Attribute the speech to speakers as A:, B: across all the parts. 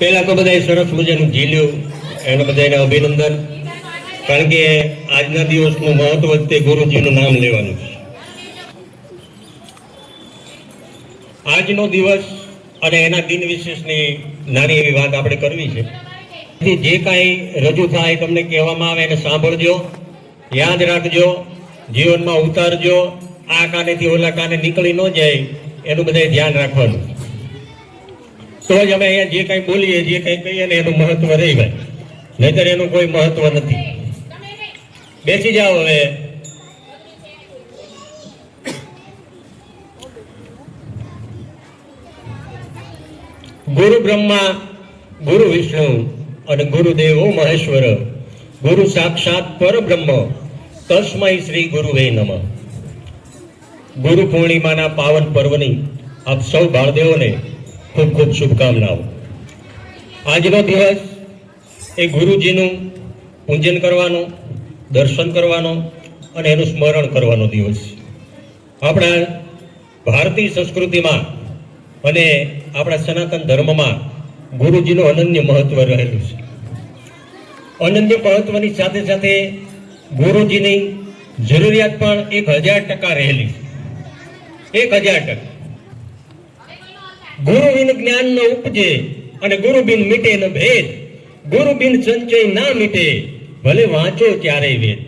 A: પહેલા તો બધા સરસ મજાનું ઝીલ્યું, એને બધાને અભિનંદન. કારણ કે આજના દિવસનું મહત્વ તે ગુરુજીનું નામ લેવાનું છે. આજનો દિવસ અને એના દિન વિશેષની નાની એવી વાત આપણે કરવી છે. જે કાંઈ રજૂ થાય તમને કહેવામાં આવે એને સાંભળજો, યાદ રાખજો, જીવનમાં ઉતારજો. આ કાનેથી ઓલા કાને નીકળી ન જાય એનું બધા ધ્યાન રાખવાનું. તો જ અમે અહીંયા જે કાંઈ બોલીએ, જે કાંઈ કહીએ ને એનું મહત્વ રહી ભાઈ, નહીતર એનું કોઈ મહત્વ નથી. બેસી જાઓ હવે. ગુરુ બ્રહ્મા, ગુરુ વિષ્ણુ અને ગુરુદેવો મહેશ્વર, ગુરુ સાક્ષાત પરબ્રહ્મ, તસ્મૈ શ્રી ગુરુવે નમઃ. ગુરુ પૂર્ણિમાના પાવન પર્વની આપ સૌ બાળદેવોને ખૂબ ખૂબ શુભકામનાઓ. આજનો દિવસ એ ગુરુજીનું પૂજન કરવાનો, દર્શન કરવાનો અને એનું સ્મરણ કરવાનો દિવસ છે. આપણા ભારતીય સંસ્કૃતિમાં અને આપણા સનાતન ધર્મમાં ગુરુજીનું અનન્ય મહત્વ રહેલું છે. અનન્ય મહત્વની સાથે સાથે ગુરુજીની જરૂરિયાત પણ 1000% રહેલી છે. 1000%. ગુરુ બિન જ્ઞાન ન ઉપજે અને ગુરુ બિન મીટે ન ભેદ, ગુરુ બિન સંચય ના મીટે ભલે વાંચો ક્યારેય વેદ.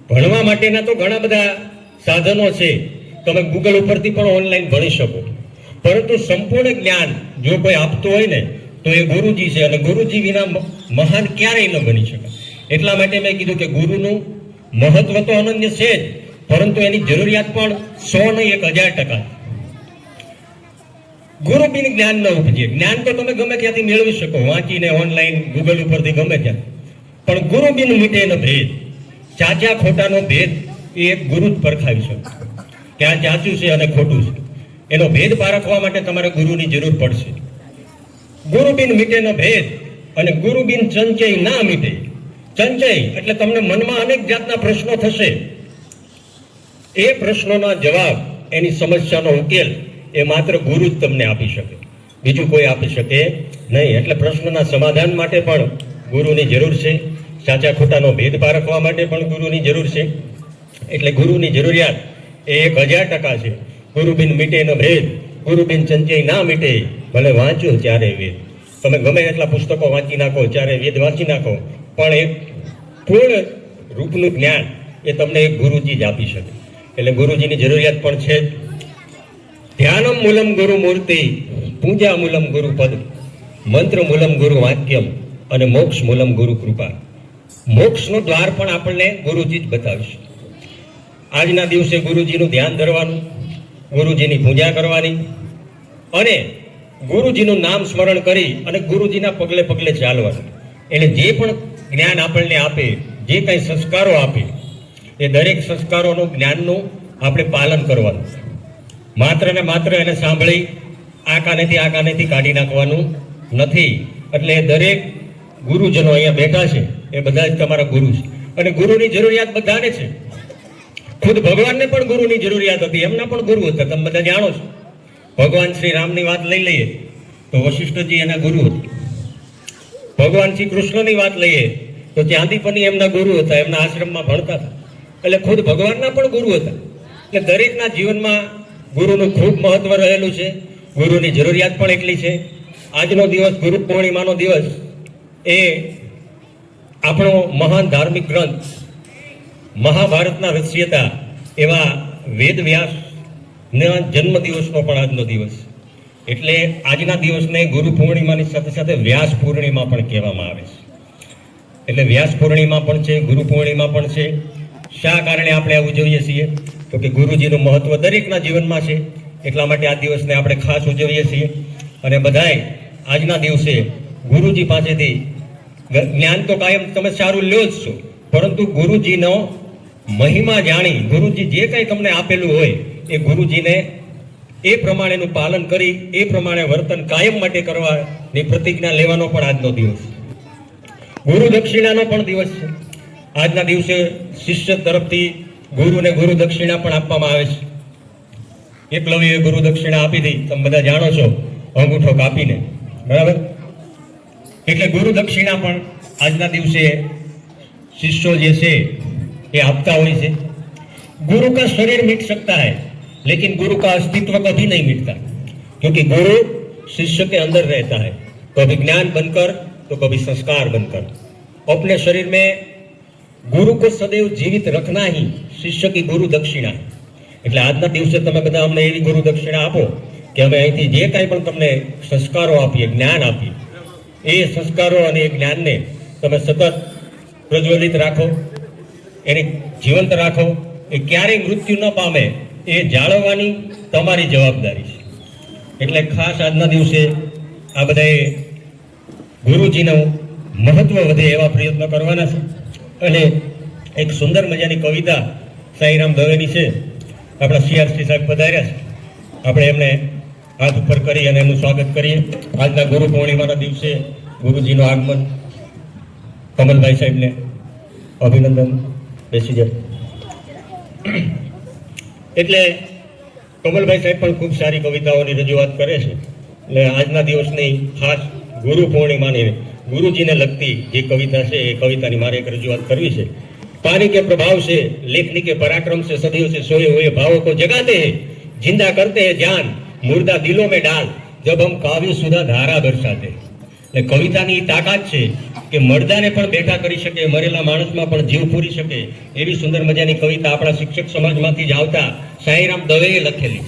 A: ભણવા માટેના તો ઘણા બધા સાધનો છે, તમે ગૂગલ ઉપરથી પણ ઓનલાઈન ભણી શકો, પરંતુ સંપૂર્ણ જ્ઞાન જો કોઈ આપતું હોય ને તો એ ગુરુજી છે. અને ગુરુજી વિના મહાન ક્યારેય ન બની શકે. એટલા માટે મેં કીધું કે ગુરુનું મહત્વ તો અનન્ય છે જ, પરંતુ એની જરૂરિયાત પણ 100 નહીં 1000%. ગુરુ બિન જ્ઞાન ન ઉપજે. જ્ઞાન તો તમે ગમે ત્યાંથી મેળવી શકો, વાંચીને, ઓનલાઈન, ગૂગલ ઉપરથી, ગમે ત્યાં. પણ ગુરુ બિન મીટે ન ભેદ, ચાચા ખોટાનો ભેદ એ એક ગુરુ જ પરખાવી શકે કે આ ચાચું છે અને ખોટું છે. એનો ભેદ પારખવા માટે તમારે ગુરુની જરૂર પડશે. ગુરુ બિન મીટે ન ભેદ અને ગુરુ બિન સંચય ના મીટે. સંચય એટલે તમને મનમાં અનેક જાતના પ્રશ્નો થશે, એ પ્રશ્નોના જવાબ, એની સમસ્યાનો ઉકેલ એ માત્ર ગુરુ જ તમને આપી શકે, બીજું કોઈ આપી શકે નહીં. એટલે પ્રશ્નના સમાધાન માટે પણ ગુરુની જરૂર છે. સાચા ખોટાનો ભેદ પારખવા માટે પણ ગુરુની જરૂર છે. એટલે ગુરુની જરૂરિયાત એ 1000% છે. ગુરુ બિન મીટે ન ભેદ, ગુરુ બિન સંચય ના મીટે ભલે વાંચો ચારે વેદ. તમે ગમે એટલા પુસ્તકો વાંચી નાખો, ચારે વેદ વાંચી નાખો, પણ એક પૂર્ણ રૂપનું જ્ઞાન એ તમને એક ગુરુજી જ આપી શકે. એટલે ગુરુજીની જરૂરિયાત પણ છે. ધ્યાનમ મૂલમ ગુરુ મૂર્તિ, પૂજા મૂલમ ગુરુ પદ, મંત્ર મૂલમ ગુરુ વાક્યમ અને મોક્ષ મૂલમ ગુરુ કૃપા. મોક્ષનું દ્વાર પણ આપણને ગુરુજી જ બતાવશે. આજના દિવસે ગુરુજીનું ધ્યાન ધરવાનું, ગુરુજીની પૂજા કરવાની અને ગુરુજીનું નામ સ્મરણ કરી અને ગુરુજીના પગલે પગલે ચાલવાનું. એને જે પણ જ્ઞાન આપણને આપે, જે કંઈ સંસ્કારો આપે, એ દરેક સંસ્કારોનું, જ્ઞાનનું આપણે પાલન કરવાનું. માત્ર ને માત્ર એને સાંભળી આ કાનેથી કાઢી નાખવાનું નથી. એટલે દરેક ગુરુજનો અહીંયા બેઠા છે એ બધા જ તમારા ગુરુ છે. અને ગુરુની જરૂરિયાત બધાને છે. ખુદ ભગવાનને પણ ગુરુની જરૂરિયાત હતી, એમના પણ ગુરુ હતા, તમે બધા જાણો છો. ભગવાન શ્રી રામની વાત લઈ લઈએ તો વશિષ્ઠજી એના ગુરુ હતા. ભગવાન શ્રી કૃષ્ણની વાત લઈએ તો ચાંદીપની એમના ગુરુ હતા, એમના આશ્રમમાં ભણતા હતા. એટલે ખુદ ભગવાનના પણ ગુરુ હતા. એટલે દરેકના જીવનમાં ગુરુનું ખૂબ મહત્વ રહેલું છે. ગુરુની જરૂરિયાત પણ એટલી છે. આજનો દિવસ, ગુરુ પૂર્ણિમાનો દિવસ, એ આપણો મહાન ધાર્મિક ગ્રંથ મહાભારતના રચયિતા એવા વેદ વ્યાસના જન્મ દિવસનો પણ આજનો દિવસ. એટલે આજના દિવસને ગુરુ પૂર્ણિમાની સાથે સાથે વ્યાસ પૂર્ણિમા પણ કહેવામાં આવે છે. એટલે વ્યાસ પૂર્ણિમા પણ છે, ગુરુ પૂર્ણિમા પણ છે. શા કારણે આપણે આ ઉજવીએ છીએ? તો કે ગુરુજીનું મહત્વ દરેકના જીવનમાં છે, એટલા માટે આ દિવસને આપણે ખાસ ઉજવીએ છીએ. અને બધાએ આજના દિવસે ગુરુજી પાસેથી જ્ઞાન તો કાયમ તમે સારું લ્યો જ છો, પરંતુ ગુરુજીનો મહિમા જાણી, ગુરુજી જે કંઈ તમને આપેલું હોય એ ગુરુજીને એ પ્રમાણેનું પાલન કરી, એ પ્રમાણે વર્તન કાયમ માટે કરવાની પ્રતિજ્ઞા લેવાનો પણ આજનો દિવસ. ગુરુ દક્ષિણાનો પણ દિવસ છે. આજના દિવસે શિષ્ય તરફથી ગુરુને ગુરુ દક્ષિણા પણ આપવામાં આવે છે. એકલવ્યએ ગુરુ દક્ષિણા આપી હતી, તમે બધા જાણો છો, અંગૂઠો કાપીને, બરાબર. એટલે ગુરુ દક્ષિણા પણ આજના દિવસે शिष्यों જે છે એ આપતા હોય છે। गुरु का शरीर मिट सकता है लेकिन गुरु का अस्तित्व कभी नहीं मिटता, क्योंकि गुरु शिष्य के अंदर रहता है, कभी ज्ञान बनकर तो कभी संस्कार बनकर। अपने शरीर में गुरु को सदैव जीवित रखना ही शिष्य की गुरु दक्षिणा है। એટલે આજના દિવસે તમે બધા અમને એવી ગુરુ દક્ષિણા આપો કે અમે અહીંથી જે કાંઈ પણ તમને સંસ્કારો આપીએ, જ્ઞાન આપીએ, એ સંસ્કારો અને એ જ્ઞાનને તમે સતત પ્રજ્વલિત રાખો, એને જીવંત રાખો, એ ક્યારેય મૃત્યુ ન પામે એ જાળવવાની તમારી જવાબદારી છે। એટલે ખાસ આજના દિવસે આ બધાએ ગુરુજીનું મહત્વ વધે એવા પ્રયત્નો કરવાના છે। અને એક સુંદર મજાની કવિતા સાંઈરામ દવેની છે। આપણા CRC સાહેબ પધાર્યા છે, આપણે એમને હાથ ઉપર કરી અને એનું સ્વાગત કરીએ। આજના ગુરુ પૂર્ણિમાના દિવસે ગુરુજીનું આગમન, કમલભાઈ સાહેબને અભિનંદન, બેસી જાય। એટલે કમલભાઈ સાહેબ પણ ખૂબ સારી કવિતાઓની રજૂઆત કરે છે। એટલે આજના દિવસની ખાસ ગુરુ પૂર્ણિમાની ગુરુજીને લગતી જે કવિતા છે એ કવિતાની મારે એક રજૂઆત કરવી છે। पानी के प्रभाव से, लेखनी के पराक्रम से सदियों से सोए हुए भावों को जगाते हैं, जिंदा करते हैं जान, मुर्दा दिलों में डाल, जब हम काव्य सुधा धारा बरसाते। એટલે કવિતાની તાકાત છે કે મરદાને પણ બેઠા કરી શકે, મરેલા માણસમાં પણ જીવ પૂરી શકે એવી સુંદર મજાની કવિતા આપણા શિક્ષક સમાજમાંથી જ આવતા સાંઈરામ દવેએ લખેલી।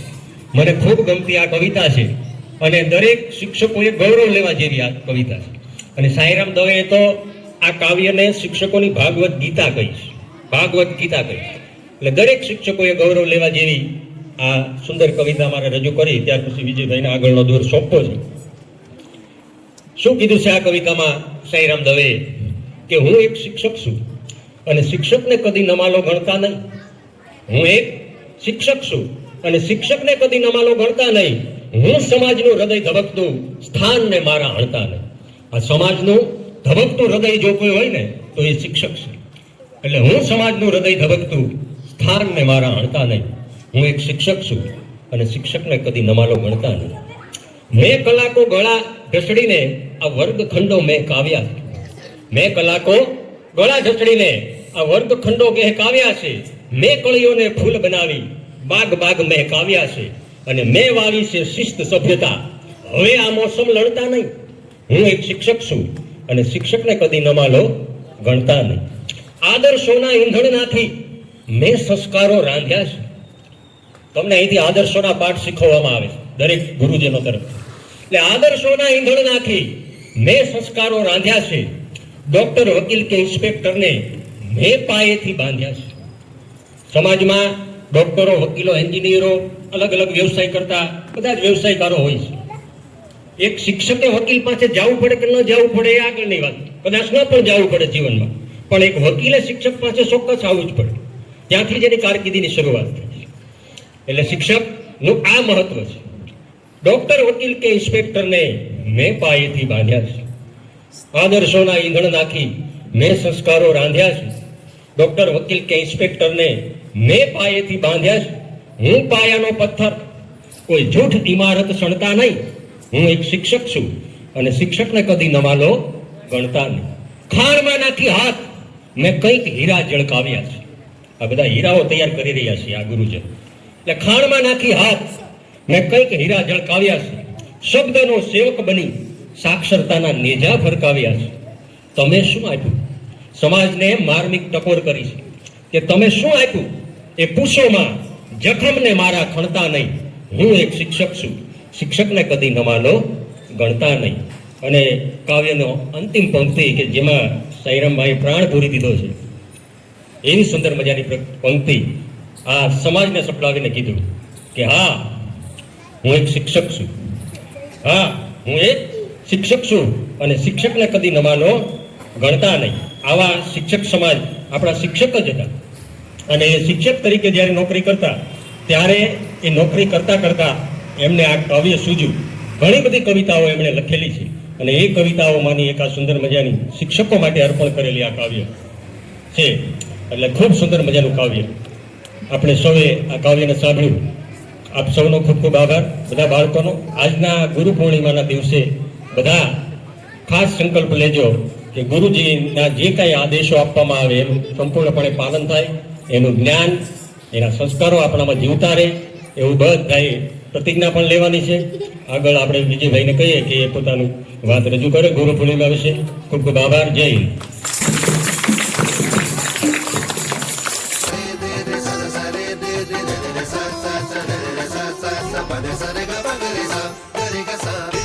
A: મને ખૂબ ગમતી આ કવિતા છે અને દરેક શિક્ષકોએ ગૌરવ લેવા જેવી આ કવિતા છે। અને સાંઈરામ દવેએ તો આ કાવ્યને શિક્ષકોની ભાગવત ગીતા કહીશ, ભાગવત ગીતા કહીશ। એટલે દરેક શિક્ષકોએ ગૌરવ લેવા જેવી આ સુંદર કવિતા મારે રજૂ કરી, ત્યાર પછી વિજયભાઈને આગળનો દોર સોંપવો છે। શું કીધું છે આ કવિતામાં સાંઈરામ દવે કે હું એક શિક્ષક છું અને શિક્ષકને કદી નમાલો ગણતા નહીં। હું એક શિક્ષક છું અને શિક્ષકને કદી નમાલો ગણતા નહીં। હું સમાજનું હૃદય ધબકતું સ્થાનને મારા હણતા નહીં। આ સમાજનું ધબકતું હૃદય જો કોઈ હોય ને તો એ શિક્ષક છે। એટલે હું સમાજનું હૃદય ધબકતું સ્થાનને મારા હણતા નહીં। હું એક શિક્ષક છું અને શિક્ષકને કદી નમાલો ગણતા નહીં। મેં કલાકો ગળા ઢસડીને આ વર્ગખંડો મેં કાવ્યા છે। મેં કલાકો ગળા ઢસડીને આ વર્ગખંડો કાવ્યા છે। મેં કળીઓને ફૂલ બનાવી બાગ બાગ મેં કાવ્યા છે અને મેં વાવી છે શિસ્ત સભ્યતા। હવે આ મોસમ લડતા નહીં। હું એક શિક્ષક છું અને શિક્ષકને કદી નમાલો ગણતા નહીં। આદર્શોના ઈંધણનાથી મેં સંસ્કારો રાંધ્યા છે। તમને અહીંથી આદર્શોના પાઠ શીખવવામાં આવે છે દરેક ગુરુજનો તરફથી। એટલે આદર્શોના ઈંધણનાથી મેં સંસ્કારો રાંધ્યા છે। ડોક્ટર, વકીલ કે ઇન્સ્પેક્ટરને મેં પાયેથી બાંધ્યા છે। સમાજમાં ડોક્ટરો, વકીલો, એન્જિનિયરો, અલગ અલગ વ્યવસાય કરતા બધા જ વ્યવસાયકારો હોય છે। એક શિક્ષકે વકીલ પાસે જવું પડે કે ન જવું પડે એ આગળની વાત, કદાચ ન પણ જવું પડે જીવનમાં, પણ એક વકીલે શિક્ષક પાસે ચોક્કસ આવવું જ પડે, ત્યાંથી જ એની કારકિર્દીની શરૂઆત થાય। એટલે શિક્ષકનું આ મહત્વ છે। ડોક્ટર, વકીલ કે ઇન્સ્પેક્ટરને મેં પાયેથી બાંધ્યા છે। આદર્શોના ઈંધણ નાખી મેં સંસ્કારો રાંધ્યા છે। ડોક્ટર, વકીલ કે ઇન્સ્પેક્ટરને મેં પાયેથી બાંધ્યા છે। હું પાયાનો પથ્થર, કોઈ જૂઠ ઇમારત સણતા નહીં। હું એક શિક્ષક છું અને શિક્ષકને કદી નમાલો ગણતા નહીં। ખાણમાં નાખી હાથ મેં કંઈક હીરા ઝળકાવ્યા છે। આ બધા હીરાઓ તૈયાર કરી રહ્યા છે આ ગુરુજન। એટલે ખાણમાં નાખી હાથ મેં કંઈક હીરા ઝળકાવ્યા છે। શબ્દનો સેવક બની સાક્ષરતાના નેજા ફરકાવ્યા છે। તમે શું આપ્યું? સમાજને માર્મિક ટકોર કરી છે કે તમે શું આપ્યું એ પૂછોમાં જખમને મારા ખણતા નહીં। હું એક શિક્ષક છું, શિક્ષકને કદી નમાલો ગણતા નહીં। અને કાવ્યનો અંતિમ પંક્તિ કે જેમાં સાંઈરામભાઈ પ્રાણ પૂરી દીધો છે એવી સુંદર મજાની પંક્તિ આ સમાજને સંભળાવીને કીધું કે હા, હું એક શિક્ષક છું। હા, હું એક શિક્ષક છું અને શિક્ષકને કદી નમાલો ગણતા નહીં। આવા શિક્ષક સમાજ આપણા શિક્ષક જ હતા અને એ શિક્ષક તરીકે જ્યારે નોકરી કરતા ત્યારે એ નોકરી કરતા કરતા એમને આ કાવ્ય સૂજ્યું। ઘણી બધી કવિતાઓ એમણે લખેલી છે અને એ કવિતાઓમાંની એક આ સુંદર મજાની શિક્ષકો માટે અર્પણ કરેલી આ કાવ્ય છે। એટલે ખૂબ સુંદર મજાનું કાવ્ય આપણે સૌએ આ કાવ્યને સાંભળ્યું। આપ સૌનો ખૂબ ખૂબ આભાર, બધા બાળકોનો। આજના ગુરુ પૂર્ણિમાના દિવસે બધા ખાસ સંકલ્પ લેજો કે ગુરુજીના જે કાંઈ આદેશો આપવામાં આવે એનું સંપૂર્ણપણે પાલન થાય, એનું જ્ઞાન, એના સંસ્કારો આપણામાં જીવતા રહે, એવું બધાએ પ્રતિજ્ઞા પણ લેવાની છે. આગળ આપણે વિજયભાઈને કહીએ કે એ પોતાનું વાત રજૂ કરે ગુરુ પૂર્ણિમા વિશે. ખૂબ ખૂબ આભાર. જય Hind.
B: sa sa sa sa sa sa sa sa sa sa sa sa sa sa sa sa sa